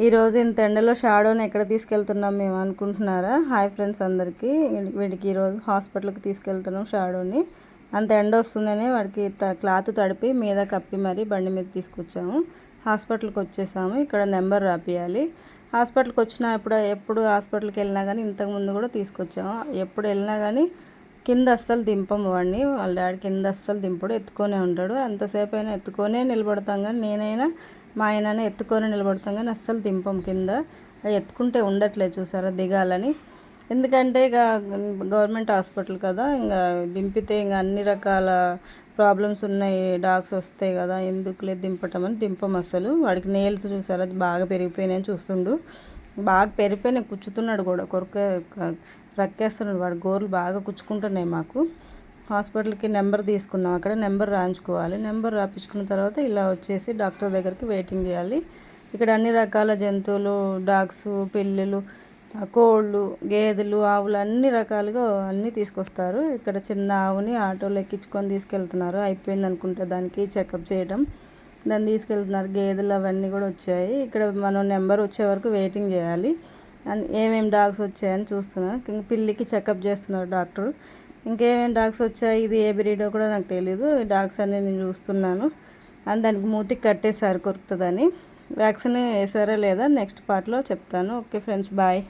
ఈరోజు ఇంత ఎండలో షాడోని ఎక్కడ తీసుకెళ్తున్నాం మేము అనుకుంటున్నారా? హాయ్ ఫ్రెండ్స్ అందరికీ. వీడికి ఈరోజు హాస్పిటల్కి తీసుకెళ్తున్నాం షాడోని. అంత ఎండ వస్తుందని వాడికి క్లాత్ తడిపి మీద కప్పి మరీ బండి మీద తీసుకొచ్చాము. హాస్పిటల్కి వచ్చేసాము. ఇక్కడ నెంబర్ రాపియాలి. హాస్పిటల్కి వచ్చినా ఎప్పుడు హాస్పిటల్కి వెళ్ళినా కానీ ఇంతకుముందు కూడా తీసుకొచ్చాము. ఎప్పుడు వెళ్ళినా కానీ కింద అస్సలు దింపము వాడిని. వాళ్ళ డాడీ కింద అస్సలు దింపడు, ఎత్తుకొనే ఉంటాడు. ఎంతసేపు అయినా ఎత్తుకొనే నిలబడతాం, కానీ నేనైనా మా ఆయననే ఎత్తుకొని నిలబడతాం, కానీ అస్సలు దింపం కింద. ఎత్తుకుంటే ఉండట్లేదు చూసారా దిగాలని. ఎందుకంటే ఇక గవర్నమెంట్ హాస్పిటల్ కదా, ఇంకా దింపితే ఇంకా అన్ని రకాల ప్రాబ్లమ్స్ ఉన్నాయి, డాగ్స్ వస్తాయి కదా, ఎందుకులే దింపటం అని దింపం అసలు. వాడికి నేల్స్ చూసారా బాగా పెరిగిపోయినాయని చూస్తుండు. బాగా పెరిగిపోయినాయి, కుచ్చుతున్నాడు కూడా, రక్కేస్తున్నాడు. వాడు గోర్లు బాగా కుచ్చుకుంటున్నాయి మాకు. హాస్పిటల్కి నెంబర్ తీసుకున్నాం, అక్కడ నెంబర్ రాయించుకోవాలి. నెంబర్ రాయించుకున్న తర్వాత ఇలా వచ్చేసి డాక్టర్ దగ్గరికి వెయిటింగ్ చేయాలి. ఇక్కడ అన్ని రకాల జంతువులు, డాగ్స్, పిల్లులు, కోళ్ళు, గేదెలు, ఆవులు అన్ని రకాలుగా అన్నీ తీసుకొస్తారు. ఇక్కడ చిన్న ఆవుని ఆటోలో ఎక్కించుకొని తీసుకెళ్తున్నారు. అయిపోయింది అనుకుంటా దానికి చెకప్ చేయడం, దాన్ని తీసుకెళ్తున్నారు. గేదెలు అవన్నీ కూడా వచ్చాయి. ఇక్కడ మనం నెంబర్ వచ్చే వరకు వెయిటింగ్ చేయాలి. ఏమేమి డాగ్స్ వచ్చాయని చూస్తున్నాను. పిల్లికి చెకప్ చేస్తున్నారు డాక్టర్. ఇంకేమేమి డాగ్స్ వచ్చాయి, ఇది ఏ బ్రీడో కూడా నాకు తెలీదు. ఈ డాగ్స్ అన్నీ నేను చూస్తున్నాను. అండ్ దానికి మూతికి కట్టేసారు కొరుకుతుందని. వ్యాక్సిన్ వేసారా లేదా నెక్స్ట్ పార్ట్లో చెప్తాను. Okay friends, bye.